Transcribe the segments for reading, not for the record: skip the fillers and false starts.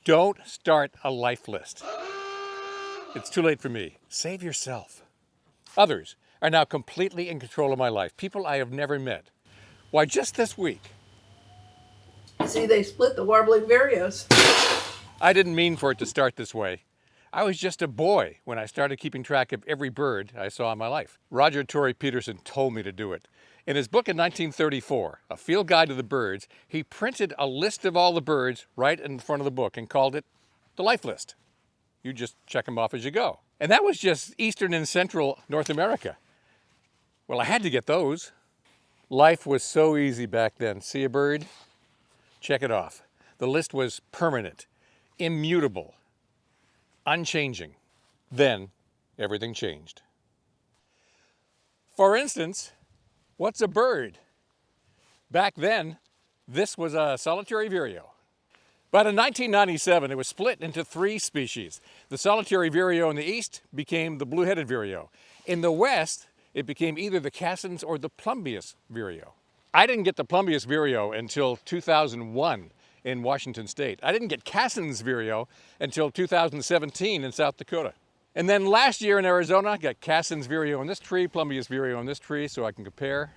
Don't start a life list. It's too late for me. Save yourself. Others are now completely in control of my life. People I have never met. Why, just this week, See, they split the warbling vireos. I didn't mean for it to start this way. I was just a boy when I started keeping track of every bird I saw in my life. Roger Tory Peterson told me to do it. In his book in 1934, A Field Guide to the Birds, he printed a list of all the birds right in front of the book and called it the Life List. You just check them off as you go. And that was just Eastern and Central North America. Well, I had to get those. Life was so easy back then. See a bird? Check it off. The list was permanent, immutable, unchanging. Then everything changed. For instance, what's a bird? Back then, this was a solitary vireo. But in 1997, it was split into 3 species. The solitary vireo in the east became the blue-headed vireo. In the west, it became either the Cassins or the plumbeous vireo. I didn't get the plumbeous vireo until 2001 in Washington State. I didn't get Cassin's vireo until 2017 in South Dakota. And then last year in Arizona, I got Cassin's vireo in this tree, plumbeous vireo in this tree, so I can compare.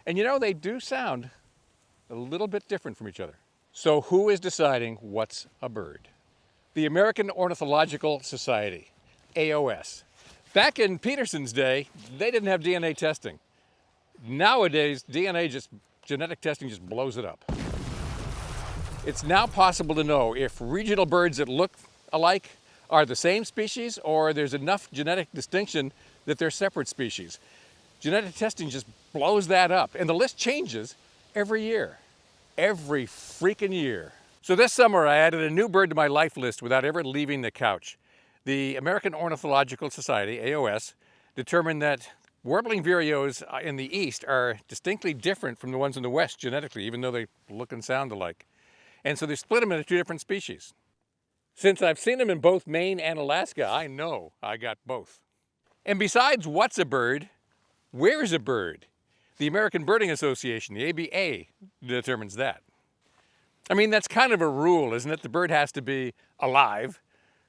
And you know, they do sound a little bit different from each other. So who is deciding what's a bird? The American Ornithological Society, AOS. Back in Peterson's day, they didn't have DNA testing. Nowadays, genetic testing just blows it up. It's now possible to know if regional birds that look alike are the same species or there's enough genetic distinction that they're separate species. Genetic testing just blows that up, and the list changes every year. Every freaking year. So this summer, I added a new bird to my life list without ever leaving the couch. The American Ornithological Society, AOS, determined that warbling vireos in the east are distinctly different from the ones in the west genetically, even though they look and sound alike. And so they split them into 2 different species. Since I've seen them in both Maine and Alaska, I know I got both. And besides what's a bird, where's a bird? The American Birding Association, the ABA, determines that. I mean, that's kind of a rule, isn't it? The bird has to be alive,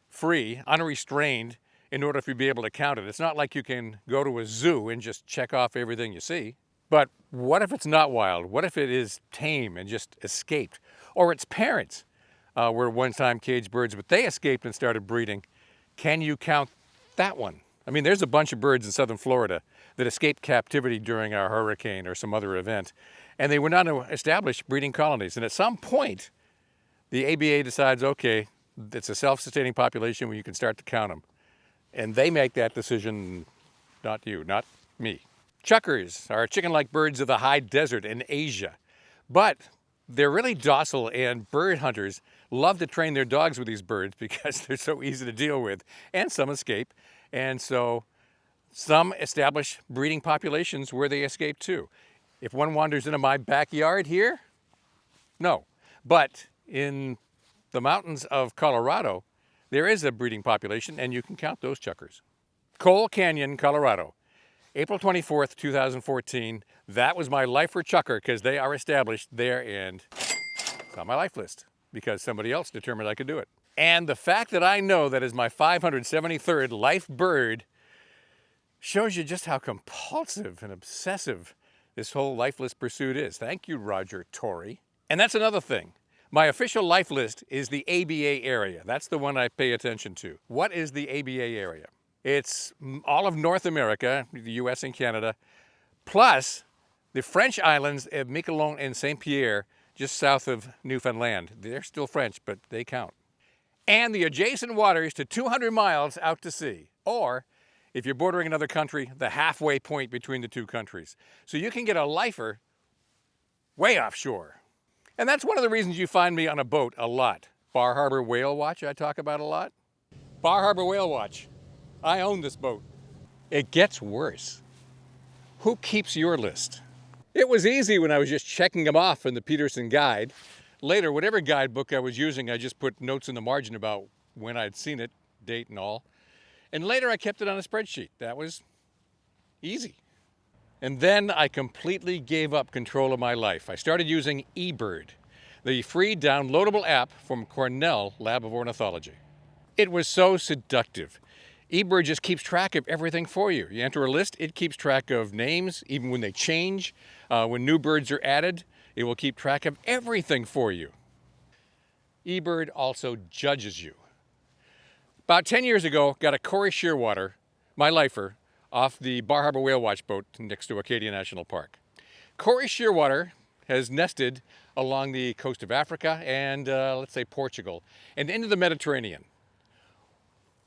free, unrestrained, in order for you to be able to count it. It's not like you can go to a zoo and just check off everything you see. But what if it's not wild? What if it is tame and just escaped? Or its parents were one-time caged birds, but they escaped and started breeding. Can you count that one? I mean, there's a bunch of birds in southern Florida that escaped captivity during a hurricane or some other event, and they went on to establish breeding colonies. And at some point, the ABA decides, okay, it's a self-sustaining population where you can start to count them. And they make that decision, not you, not me. Chukars are chicken-like birds of the high desert in Asia, but they're really docile, and bird hunters love to train their dogs with these birds because they're so easy to deal with, and some escape. And so some establish breeding populations where they escape too. If one wanders into my backyard here, no. But in the mountains of Colorado, there is a breeding population, and you can count those chukars. Coal Canyon, Colorado, April 24th, 2014. That was my life for chukar because they are established there, and it's on my life list because somebody else determined I could do it. And the fact that I know that is my 573rd life bird shows you just how compulsive and obsessive this whole life list pursuit is. Thank you, Roger Tory. And that's another thing. My official life list is the ABA area. That's the one I pay attention to. What is the ABA area? It's all of North America, the US and Canada, plus the French islands of Miquelon and Saint-Pierre, just south of Newfoundland. They're still French, but they count. And the adjacent waters to 200 miles out to sea, or if you're bordering another country, the halfway point between the 2 countries. So you can get a lifer way offshore. And that's one of the reasons you find me on a boat a lot. Bar Harbor Whale Watch I talk about a lot. Bar Harbor Whale Watch. I own this boat. It gets worse. Who keeps your list? It was easy when I was just checking them off in the Peterson guide. Later, whatever guidebook I was using, I just put notes in the margin about when I'd seen it, date and all. And later I kept it on a spreadsheet. That was easy. And then I completely gave up control of my life. I started using eBird. the free downloadable app from Cornell Lab of Ornithology. It was so seductive. eBird just keeps track of everything for you. You enter a list, it keeps track of names, even when they change. When new birds are added, it will keep track of everything for you. eBird also judges you. About 10 years ago, got a Corey shearwater, my lifer, off the Bar Harbor Whale Watch boat next to Acadia National Park. Corey shearwater has nested along the coast of Africa and, let's say, Portugal, and into the Mediterranean.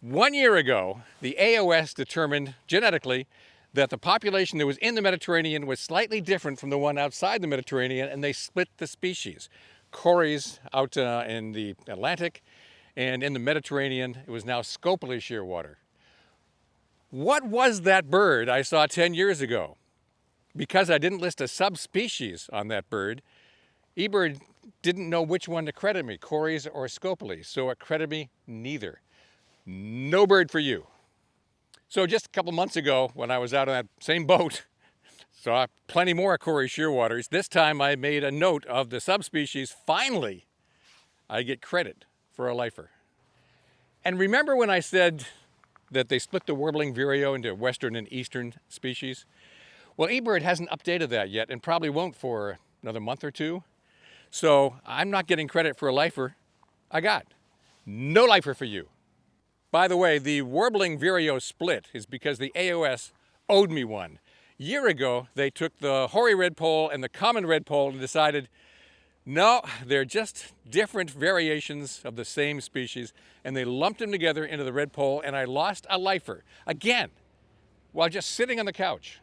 1 year ago, the AOS determined genetically that the population that was in the Mediterranean was slightly different from the one outside the Mediterranean, and they split the species. Corey's out in the Atlantic, and in the Mediterranean, it was now Scopely shearwater. What was that bird I saw 10 years ago? Because I didn't list a subspecies on that bird, eBird didn't know which one to credit me, Corey's or Scopely, so it credited me neither. No bird for you. So just a couple months ago, when I was out on that same boat, saw plenty more Corey shearwaters. This time I made a note of the subspecies. Finally, I get credit for a lifer. And remember when I said that they split the warbling vireo into western and eastern species? Well, eBird hasn't updated that yet and probably won't for another month or two. So I'm not getting credit for a lifer. I got no lifer for you. By the way, the warbling vireo split is because the AOS owed me one. A year ago, they took the hoary redpoll and the common redpoll and decided, no, they're just different variations of the same species, and they lumped them together into the redpoll, and I lost a lifer, again, while just sitting on the couch.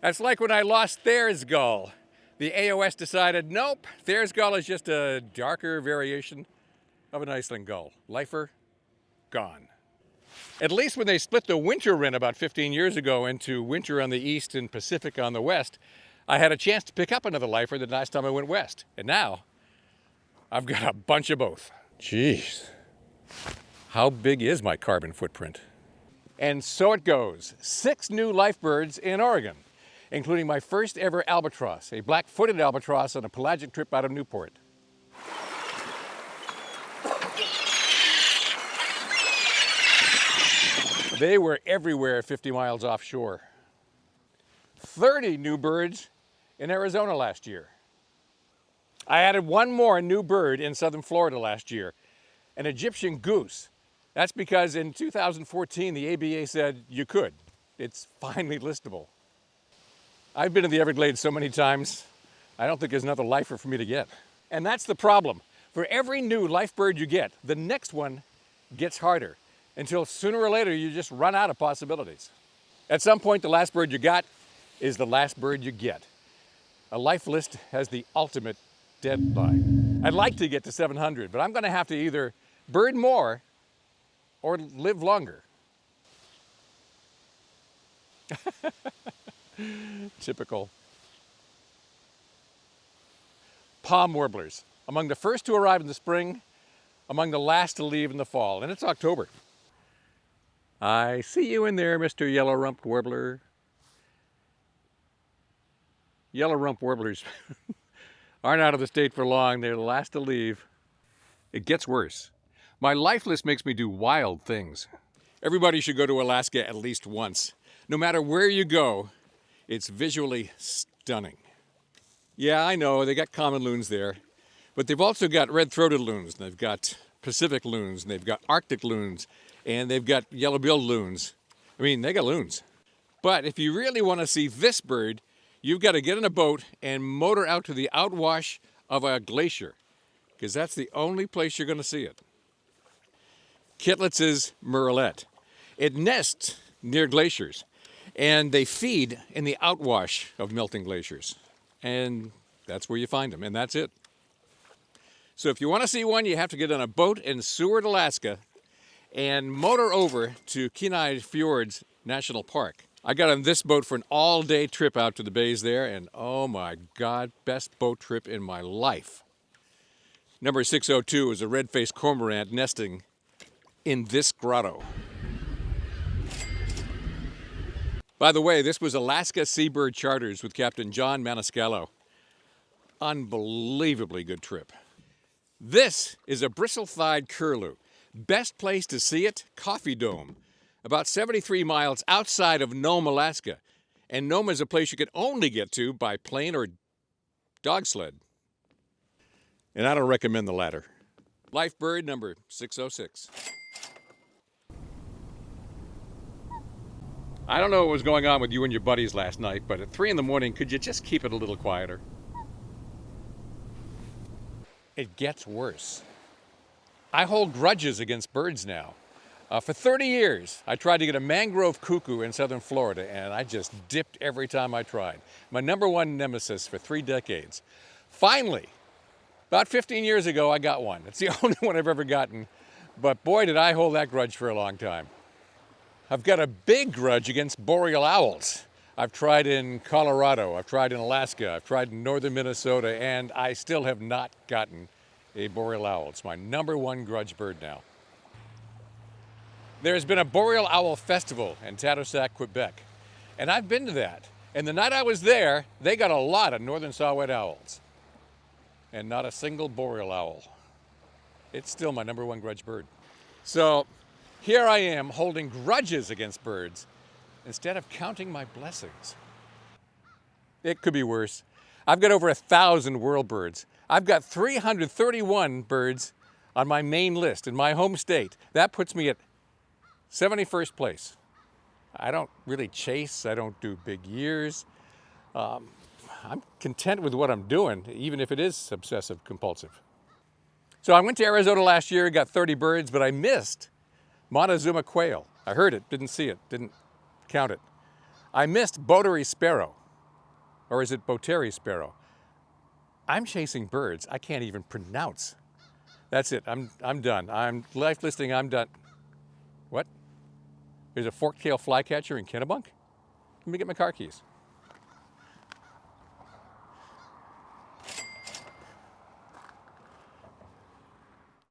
That's like when I lost Thayer's gull. The AOS decided, nope, Thayer's gull is just a darker variation of an Iceland gull. Lifer, gone. At least when they split the winter wren about 15 years ago into winter on the east and Pacific on the west, I had a chance to pick up another lifer the last time I went west. And now, I've got a bunch of both. Jeez. How big is my carbon footprint? And so it goes. 6 new life birds in Oregon, including my first ever albatross, a black-footed albatross on a pelagic trip out of Newport. They were everywhere 50 miles offshore. 30 new birds in Arizona last year. I added one more new bird in southern Florida last year, an Egyptian goose. That's because in 2014, the ABA said you could. It's finally listable. I've been to the Everglades so many times, I don't think there's another lifer for me to get. And that's the problem. For every new life bird you get, the next one gets harder, until sooner or later you just run out of possibilities. At some point, the last bird you got is the last bird you get. A life list has the ultimate deadline. I'd like to get to 700, but I'm going to have to either bird more or live longer. Typical. Palm warblers, among the first to arrive in the spring, among the last to leave in the fall, and it's October. I see you in there, Mr. Yellow-rumped warbler. Yellow-rumped warblers aren't out of the state for long. They're the last to leave. It gets worse. My life list makes me do wild things. Everybody should go to Alaska at least once. No matter where you go, it's visually stunning. Yeah, I know, they got common loons there, but they've also got red-throated loons, and they've got Pacific loons, and they've got Arctic loons, and they've got yellow-billed loons. I mean, they got loons. But if you really want to see this bird, you've got to get in a boat and motor out to the outwash of a glacier, because that's the only place you're going to see it. Kitlitz's murrelet. It nests near glaciers, and they feed in the outwash of melting glaciers. And that's where you find them, and that's it. So if you want to see one, you have to get on a boat in Seward, Alaska, and motor over to Kenai Fjords National Park. I got on this boat for an all-day trip out to the bays there, and oh my God, best boat trip in my life. Number 602 is a red-faced cormorant nesting in this grotto. By the way, this was Alaska Seabird Charters with Captain John Maniscalco. unbelievably good trip. This is a bristle-thighed curlew. Best place to see it, Coffee Dome, about 73 miles outside of Nome, Alaska. And Nome is a place you can only get to by plane or dog sled. And I don't recommend the latter. Life bird number 606. I don't know what was going on with you and your buddies last night, but at 3 in the morning, could you just keep it a little quieter? It gets worse. I hold grudges against birds now. For 30 years, I tried to get a mangrove cuckoo in southern Florida, and I just dipped every time I tried. My #1 nemesis for 3 decades. Finally, about 15 years ago, I got one. It's the only one I've ever gotten, but boy, did I hold that grudge for a long time. I've got a big grudge against boreal owls. I've tried in Colorado, I've tried in Alaska, I've tried in northern Minnesota, and I still have not gotten a boreal owl. It's my #1 grudge bird now. There's been a boreal owl festival in Tadoussac, Quebec, and I've been to that. And the night I was there, they got a lot of northern saw-whet owls, and not a single boreal owl. It's still my #1 grudge bird. So here I am holding grudges against birds instead of counting my blessings. It could be worse. I've got over 1,000 world birds. I've got 331 birds on my main list in my home state. That puts me at 71st place. I don't really chase. I don't do big years. I'm content with what I'm doing, even if it is obsessive compulsive. So I went to Arizona last year, got 30 birds, but I missed Montezuma quail. I heard it, didn't see it, didn't count it. I missed Botery sparrow, or is it Botery sparrow? I'm chasing birds I can't even pronounce. That's it, I'm done. I'm life listing, I'm done. What? There's a fork-tailed flycatcher in Kennebunk? Let me get my car keys.